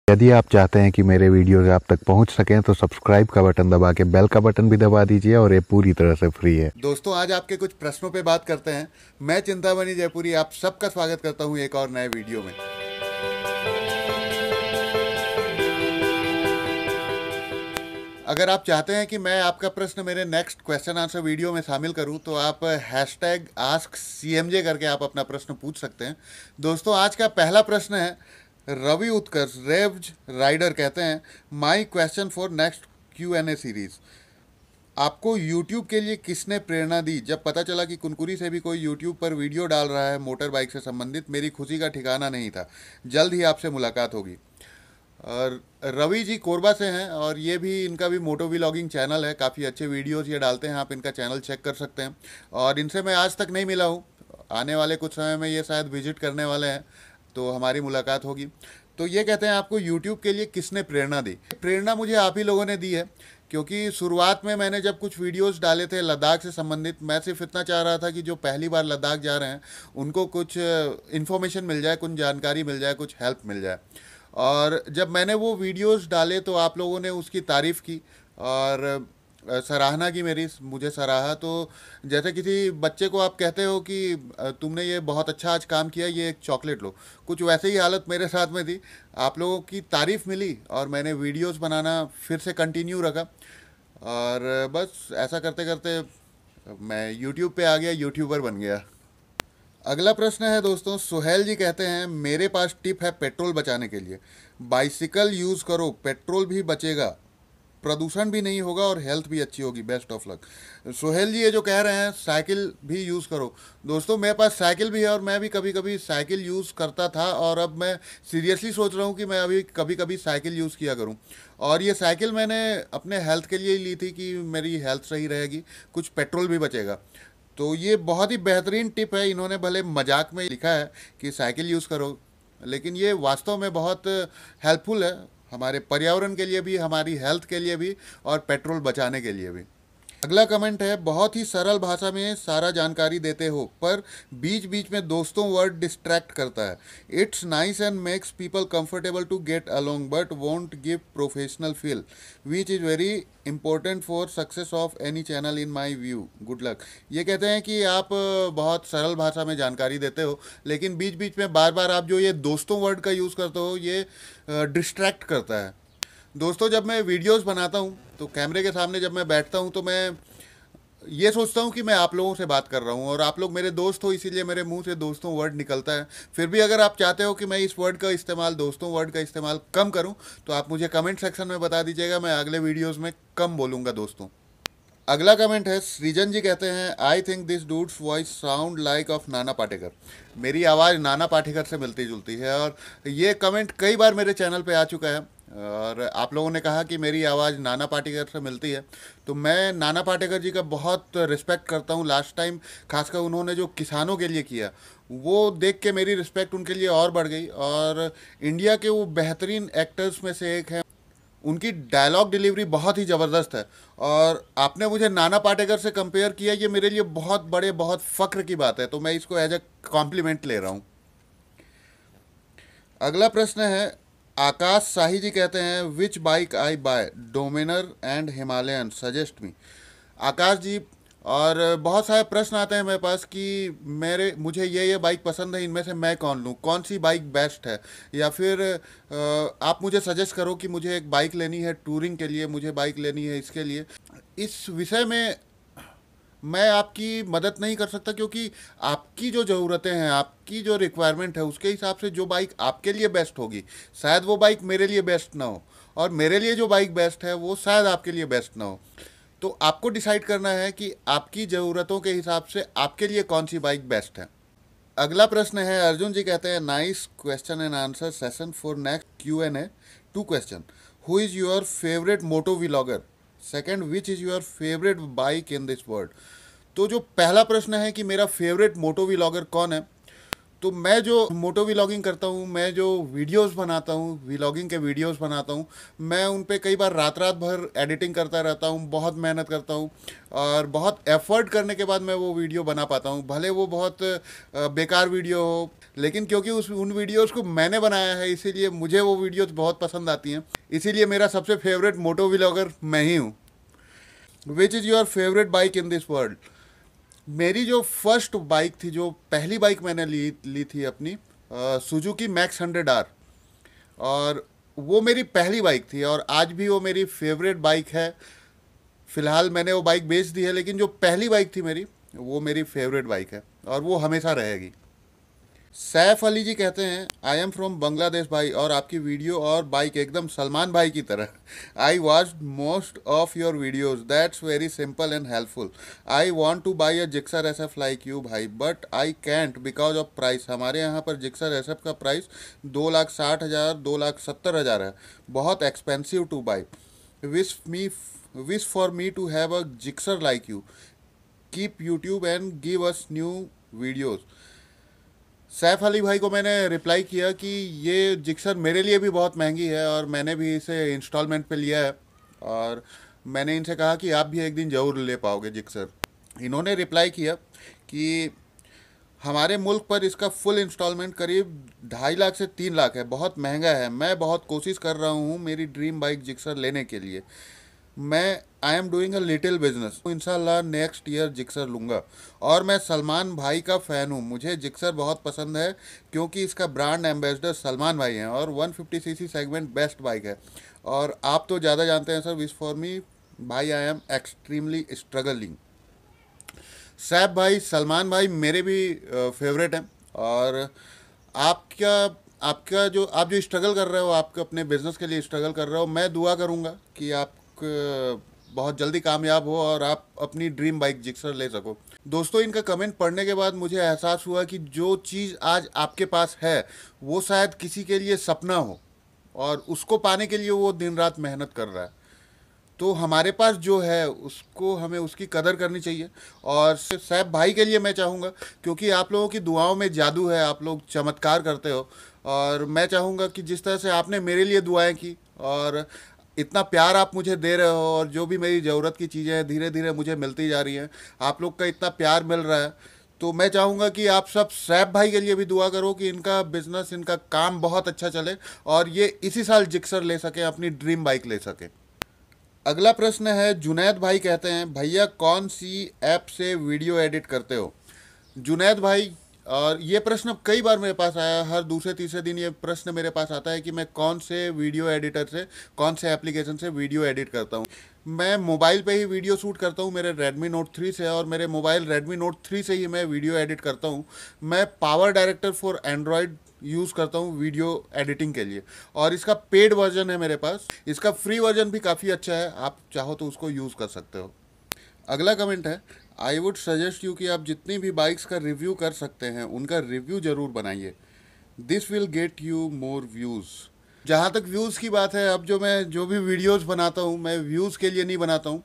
यदि आप चाहते हैं कि मेरे वीडियोस आप तक पहुंच सकें तो सब्सक्राइब का बटन दबा के बेल का बटन भी दबा दीजिए और ये पूरी तरह से फ्री है। दोस्तों, आज आपके कुछ प्रश्नों पे बात करते हैं। मैं चिंतामणि जयपुरी आप सबका स्वागत करता हूं एक और नए वीडियो में। अगर आप चाहते हैं कि मैं आपका प्रश्न मेरे नेक्स्ट क्वेश्चन आंसर वीडियो में शामिल करूं तो आप #AskCMJ करके आप अपना प्रश्न पूछ सकते हैं। दोस्तों, आज का पहला प्रश्न है रवि उत्कर्ष रेव्ज राइडर कहते हैं, my question for next Q&A series. आपको YouTube के लिए किसने प्रेरणा दी? जब पता चला कि कुनकुरी से भी कोई YouTube पर वीडियो डाल रहा है मोटर बाइक से संबंधित, मेरी खुशी का ठिकाना नहीं था। जल्द ही आपसे मुलाकात होगी। और रवि जी कोरबा से हैं और ये भी इनका भी मोटो व्लॉगिंग चैनल है। काफ़ी अच्छे वीडियोस ये डालते हैं, आप इनका चैनल चेक कर सकते हैं। और इनसे मैं आज तक नहीं मिला हूँ, आने वाले कुछ समय में ये शायद विजिट करने वाले हैं तो हमारी मुलाकात होगी। तो ये कहते हैं आपको YouTube के लिए किसने प्रेरणा दी? प्रेरणा मुझे आप ही लोगों ने दी है, क्योंकि शुरुआत में मैंने जब कुछ वीडियोस डाले थे लद्दाख से संबंधित, मैं सिर्फ इतना चाह रहा था कि जो पहली बार लद्दाख जा रहे हैं उनको कुछ इन्फॉर्मेशन मिल जाए, कुछ जानकारी मिल जाए, कुछ हेल्प मिल जाए। और जब मैंने वो वीडियोस डाले तो आप लोगों ने उसकी तारीफ़ की और सराहना की, मुझे सराहा। तो जैसे किसी बच्चे को आप कहते हो कि तुमने ये बहुत अच्छा आज काम किया, ये एक चॉकलेट लो, कुछ वैसे ही हालत मेरे साथ में थी। आप लोगों की तारीफ़ मिली और मैंने वीडियोस बनाना फिर से कंटिन्यू रखा और बस ऐसा करते करते मैं यूट्यूब पे आ गया, यूट्यूबर बन गया। अगला प्रश्न है दोस्तों, सुहेल जी कहते हैं, मेरे पास टिप है पेट्रोल बचाने के लिए। बाइसिकल यूज़ करो, पेट्रोल भी बचेगा, प्रदूषण भी नहीं होगा और हेल्थ भी अच्छी होगी। Best of luck. Suhel ji ये जो कह रहे हैं साइकिल भी यूज़ करो, दोस्तों मेरे पास साइकिल भी है और मैं भी कभी कभी साइकिल यूज़ करता था और अब मैं सीरियसली सोच रहा हूँ कि मैं अभी कभी कभी साइकिल यूज़ किया करूँ। और ये साइकिल मैंने अपने हेल्थ के लिए ही ली थी कि मेरी हेल्थ सही रहेगी, कुछ पेट्रोल भी बचेगा। तो ये बहुत ही बेहतरीन टिप है। इन्होंने भले मजाक में लिखा है कि साइकिल यूज़ करो, लेकिन ये वास्तव में बहुत हेल्पफुल है हमारे पर्यावरण के लिए भी, हमारी हेल्थ के लिए भी और पेट्रोल बचाने के लिए भी। अगला कमेंट है, बहुत ही सरल भाषा में सारा जानकारी देते हो पर बीच बीच में दोस्तों वर्ड डिस्ट्रैक्ट करता है। It's nice and makes people comfortable to get along but won't give professional feel which is very important for success of any channel in my view. Good luck. ये कहते हैं कि आप बहुत सरल भाषा में जानकारी देते हो, लेकिन बीच बीच में बार बार आप जो ये दोस्तों वर्ड का यूज़ करते हो ये डिस्ट्रैक्ट करता है। दोस्तों, जब मैं वीडियोस बनाता हूँ तो कैमरे के सामने जब मैं बैठता हूँ तो मैं ये सोचता हूँ कि मैं आप लोगों से बात कर रहा हूँ और आप लोग मेरे दोस्त हो, इसीलिए मेरे मुंह से दोस्तों वर्ड निकलता है। फिर भी अगर आप चाहते हो कि मैं इस वर्ड का इस्तेमाल, दोस्तों वर्ड का इस्तेमाल कम करूँ तो आप मुझे कमेंट सेक्शन में बता दीजिएगा, मैं अगले वीडियोज़ में कम बोलूँगा दोस्तों। अगला कमेंट है, सृजन जी कहते हैं, I think this dudes voice sound like of Nana Patekar. मेरी आवाज़ नाना पाटेकर से मिलती जुलती है और ये कमेंट कई बार मेरे चैनल पे आ चुका है और आप लोगों ने कहा कि मेरी आवाज़ नाना पाटेकर से मिलती है। तो मैं नाना पाटेकर जी का बहुत रिस्पेक्ट करता हूँ। लास्ट टाइम खासकर उन्होंने जो किसानों के लिए किया वो देख के मेरी रिस्पेक्ट उनके लिए और बढ़ गई। और इंडिया के वो बेहतरीन एक्टर्स में से एक हैं, उनकी डायलॉग डिलीवरी बहुत ही ज़बरदस्त है और आपने मुझे नाना पाटेकर से कंपेयर किया, ये मेरे लिए बहुत बड़े, बहुत फ़ख्र की बात है, तो मैं इसको एज ए कॉम्प्लीमेंट ले रहा हूँ। अगला प्रश्न है, आकाश शाही जी कहते हैं, which bike I buy, Dominar and Himalayan, suggest me. Akash ji, और बहुत सारे प्रश्न आते हैं मेरे पास कि मुझे ये बाइक पसंद है, इनमें से मैं कौन लूँ, कौन सी बाइक बेस्ट है, या फिर आप मुझे सजेस्ट करो कि मुझे एक बाइक लेनी है टूरिंग के लिए, मुझे बाइक लेनी है इसके लिए। इस विषय में मैं आपकी मदद नहीं कर सकता, क्योंकि आपकी जो ज़रूरतें हैं, आपकी जो रिक्वायरमेंट है, उसके हिसाब से जो बाइक आपके लिए बेस्ट होगी शायद वो बाइक मेरे लिए बेस्ट ना हो, और मेरे लिए जो बाइक बेस्ट है वो शायद आपके लिए बेस्ट ना हो। तो आपको डिसाइड करना है कि आपकी ज़रूरतों के हिसाब से आपके लिए कौन सी बाइक बेस्ट है। अगला प्रश्न है, अर्जुन जी कहते हैं, nice question and answer session for next Q&A। 2 question, who is your favourite motto vlogger, second which is your favourite bike in this world. तो जो पहला प्रश्न है कि मेरा फेवरेट मोटो व्लॉगर कौन है, तो मैं जो मोटो व्लॉगिंग करता हूँ, मैं जो वीडियोस बनाता हूँ, व्लॉगिंग के वीडियोस बनाता हूँ, मैं उन पे कई बार रात रात भर एडिटिंग करता रहता हूँ, बहुत मेहनत करता हूँ और बहुत एफर्ट करने के बाद मैं वो वीडियो बना पाता हूँ। भले वो बहुत बेकार वीडियो हो, लेकिन क्योंकि उन वीडियोस को मैंने बनाया है इसीलिए मुझे वो वीडियोस बहुत पसंद आती हैं। इसीलिए मेरा सबसे फेवरेट मोटो व्लॉगर मैं ही हूँ। Which is your favourite bike in this world? मेरी जो फर्स्ट बाइक थी, जो पहली बाइक मैंने ली थी अपनी, सुजुकी मैक्स 100R। और वो मेरी पहली बाइक थी और आज भी वो मेरी फेवरेट बाइक है। फिलहाल मैंने वो बाइक बेच दी है, लेकिन जो पहली बाइक थी मेरी, वो मेरी फेवरेट बाइक है और वो हमेशा रहेगी। सैफ अली जी कहते हैं, आई एम फ्रॉम बांग्लादेश भाई, और आपकी वीडियो और बाइक एकदम सलमान भाई की तरह। I watch most of your videos, that's very simple and helpful. I want to buy a Gixxer SF like you भाई, but I can't because of price. हमारे यहाँ पर जिक्सर एसएफ का प्राइस 2,60,000 2,70,000 है, बहुत expensive to buy. Wish for me to have a Gixxer like you, keep YouTube and give us new videos. Saif Ali भाई को मैंने रिप्लाई किया कि ये जिक्सर मेरे लिए भी बहुत महंगी है और मैंने भी इसे इंस्टॉलमेंट पे लिया है, और मैंने इनसे कहा कि आप भी एक दिन ज़रूर ले पाओगे जिक्सर। इन्होंने रिप्लाई किया कि हमारे मुल्क पर इसका फुल इंस्टॉलमेंट करीब 2.5 लाख से 3 लाख है, बहुत महंगा है। मैं बहुत कोशिश कर रहा हूँ मेरी ड्रीम बाइक जिक्सर लेने के लिए। I am doing a little business, इंशाल्लाह नेक्स्ट ईयर जिक्सर लूँगा। और मैं सलमान भाई का फ़ैन हूँ, मुझे जिक्सर बहुत पसंद है क्योंकि इसका ब्रांड एम्बेसडर सलमान भाई हैं और 150cc सेगमेंट बेस्ट बाइक है। और आप तो ज़्यादा जानते हैं सर, विश फॉर मी भाई, I am extremely struggling. Saif भाई, सलमान भाई मेरे भी फेवरेट हैं। और आपका आपका जो आप जो स्ट्रगल कर रहे हो, आपके अपने बिजनेस के लिए स्ट्रगल कर रहे हो, मैं दुआ करूँगा कि आप बहुत जल्दी कामयाब हो और आप अपनी ड्रीम बाइक जिक्सर ले सको। दोस्तों, इनका कमेंट पढ़ने के बाद मुझे एहसास हुआ कि जो चीज़ आज आपके पास है वो शायद किसी के लिए सपना हो और उसको पाने के लिए वो दिन रात मेहनत कर रहा है। तो हमारे पास जो है उसको हमें उसकी कदर करनी चाहिए। और सैफ भाई के लिए मैं चाहूँगा, क्योंकि आप लोगों की दुआओं में जादू है, आप लोग चमत्कार करते हो, और मैं चाहूँगा कि जिस तरह से आपने मेरे लिए दुआएं की और इतना प्यार आप मुझे दे रहे हो और जो भी मेरी ज़रूरत की चीज़ें हैं धीरे धीरे मुझे मिलती जा रही हैं, आप लोग का इतना प्यार मिल रहा है, तो मैं चाहूँगा कि आप सब सैफ भाई के लिए भी दुआ करो कि इनका बिजनेस, इनका काम बहुत अच्छा चले और ये इसी साल जिक्सर ले सकें, अपनी ड्रीम बाइक ले सकें। अगला प्रश्न है, जुनैद भाई कहते हैं, भैया कौन सी ऐप से वीडियो एडिट करते हो? जुनैद भाई, और ये प्रश्न कई बार मेरे पास आया, हर दूसरे तीसरे दिन ये प्रश्न मेरे पास आता है कि मैं कौन से वीडियो एडिटर से, कौन से एप्लीकेशन से वीडियो एडिट करता हूँ। मैं मोबाइल पे ही वीडियो शूट करता हूँ, मेरे Redmi Note 3 से, और मेरे मोबाइल Redmi Note 3 से ही मैं वीडियो एडिट करता हूँ। मैं power director for Android use करता हूँ वीडियो एडिटिंग के लिए, और इसका पेड वर्जन है मेरे पास। इसका फ्री वर्जन भी काफ़ी अच्छा है, आप चाहो तो उसको यूज़ कर सकते हो। अगला कमेंट है, आई वुड सजेस्ट यू कि आप जितनी भी बाइक्स का रिव्यू कर सकते हैं उनका रिव्यू ज़रूर बनाइए, this will get you more views. जहाँ तक व्यूज़ की बात है, अब मैं जो भी वीडियोस बनाता हूँ, मैं व्यूज़ के लिए नहीं बनाता हूँ।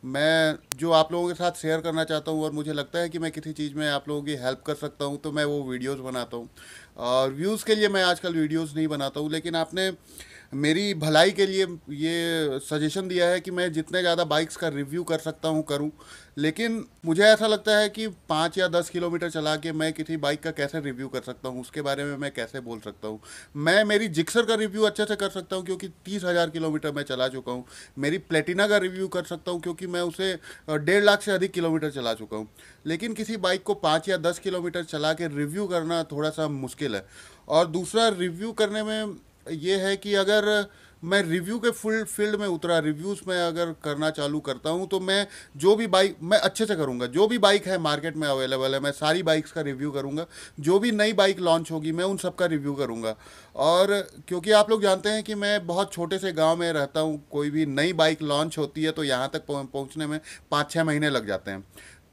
मैं जो आप लोगों के साथ शेयर करना चाहता हूँ और मुझे लगता है कि मैं किसी चीज़ में आप लोगों की हेल्प कर सकता हूँ, तो मैं वो वीडियोस बनाता हूँ। और व्यूज़ के लिए मैं आजकल वीडियोस नहीं बनाता हूँ, लेकिन आपने मेरी भलाई के लिए ये सजेशन दिया है कि मैं जितने ज़्यादा बाइक्स का रिव्यू कर सकता हूँ करूँ। लेकिन मुझे ऐसा लगता है कि 5 या 10 किलोमीटर चला के मैं किसी बाइक का कैसे रिव्यू कर सकता हूँ, उसके बारे में मैं कैसे बोल सकता हूँ। मैं मेरी जिक्सर का रिव्यू अच्छे से कर सकता हूँ क्योंकि 30,000 किलोमीटर मैं चला चुका हूँ। मेरी प्लेटिना का रिव्यू कर सकता हूँ क्योंकि मैं उसे 1.5 लाख से अधिक किलोमीटर चला चुका हूँ। लेकिन किसी बाइक को 5 या 10 किलोमीटर चला के रिव्यू करना थोड़ा सा मुश्किल है। और दूसरा, रिव्यू करने में ये है कि अगर मैं रिव्यू के फुल फील्ड में उतरा, रिव्यूज़ में अगर करना चालू करता हूँ, तो मैं जो भी बाइक मैं अच्छे से करूँगा, जो भी बाइक है मार्केट में अवेलेबल है, मैं सारी बाइक्स का रिव्यू करूँगा। जो भी नई बाइक लॉन्च होगी मैं उन सब का रिव्यू करूँगा। और क्योंकि आप लोग जानते हैं कि मैं बहुत छोटे से गांव में रहता हूँ, कोई भी नई बाइक लॉन्च होती है तो यहाँ तक पहुँचने में 5-6 महीने लग जाते हैं।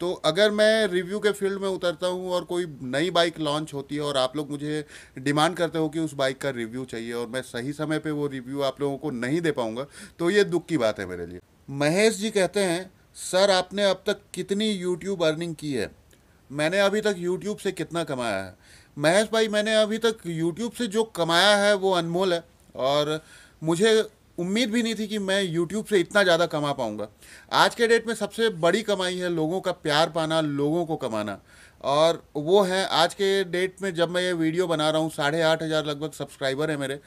तो अगर मैं रिव्यू के फील्ड में उतरता हूँ और कोई नई बाइक लॉन्च होती है और आप लोग मुझे डिमांड करते हो कि उस बाइक का रिव्यू चाहिए और मैं सही समय पे वो रिव्यू आप लोगों को नहीं दे पाऊँगा, तो ये दुख की बात है मेरे लिए। महेश जी कहते हैं, सर आपने अब तक कितनी यूट्यूब अर्निंग की है? मैंने अभी तक यूट्यूब से कितना कमाया है? महेश भाई, मैंने अभी तक यूट्यूब से जो कमाया है वो अनमोल है, और मुझे उम्मीद भी नहीं थी कि मैं यूट्यूब से इतना ज़्यादा कमा पाऊँगा। आज के डेट में सबसे बड़ी कमाई है लोगों का प्यार पाना, लोगों को कमाना, और वो है आज के डेट में जब मैं ये वीडियो बना रहा हूँ 8,500 लगभग सब्सक्राइबर है मेरे।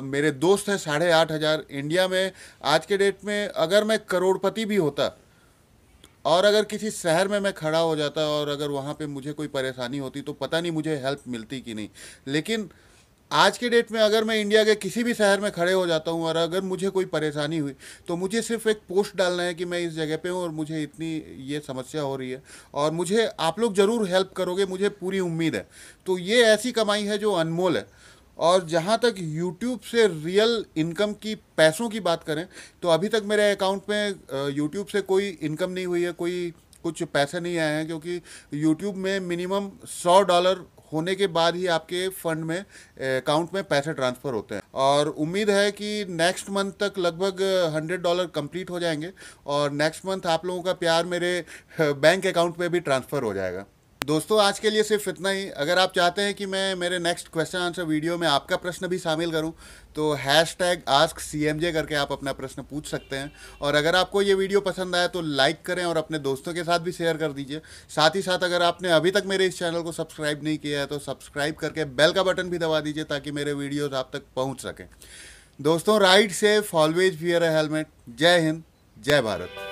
मेरे दोस्त हैं 8,500 इंडिया में। आज के डेट में अगर मैं करोड़पति भी होता, और अगर किसी शहर में मैं खड़ा हो जाता और अगर वहाँ पे मुझे कोई परेशानी होती, तो पता नहीं मुझे हेल्प मिलती कि नहीं। लेकिन आज के डेट में अगर मैं इंडिया के किसी भी शहर में खड़े हो जाता हूँ और अगर मुझे कोई परेशानी हुई, तो मुझे सिर्फ एक पोस्ट डालना है कि मैं इस जगह पे हूँ और मुझे इतनी ये समस्या हो रही है, और मुझे आप लोग ज़रूर हेल्प करोगे, मुझे पूरी उम्मीद है। तो ये ऐसी कमाई है जो अनमोल है। और जहाँ तक यूट्यूब से रियल इनकम की, पैसों की बात करें, तो अभी तक मेरे अकाउंट में यूट्यूब से कोई इनकम नहीं हुई है, कोई कुछ पैसे नहीं आए हैं, क्योंकि यूट्यूब में मिनिमम $100 होने के बाद ही आपके फंड में, अकाउंट में पैसे ट्रांसफ़र होते हैं। और उम्मीद है कि नेक्स्ट मंथ तक लगभग $100 कंप्लीट हो जाएंगे, और नेक्स्ट मंथ आप लोगों का प्यार मेरे बैंक अकाउंट में भी ट्रांसफ़र हो जाएगा। दोस्तों, आज के लिए सिर्फ इतना ही। अगर आप चाहते हैं कि मैं मेरे नेक्स्ट क्वेश्चन आंसर वीडियो में आपका प्रश्न भी शामिल करूं, तो #AskCMJ करके आप अपना प्रश्न पूछ सकते हैं। और अगर आपको ये वीडियो पसंद आया तो लाइक करें और अपने दोस्तों के साथ भी शेयर कर दीजिए। साथ ही साथ अगर आपने अभी तक मेरे इस चैनल को सब्सक्राइब नहीं किया है तो सब्सक्राइब करके बेल का बटन भी दबा दीजिए, ताकि मेरे वीडियोज़ आप तक पहुँच सकें। दोस्तों, राइड सेफ, ऑलवेज वियर अ हेलमेट। जय हिंद, जय भारत।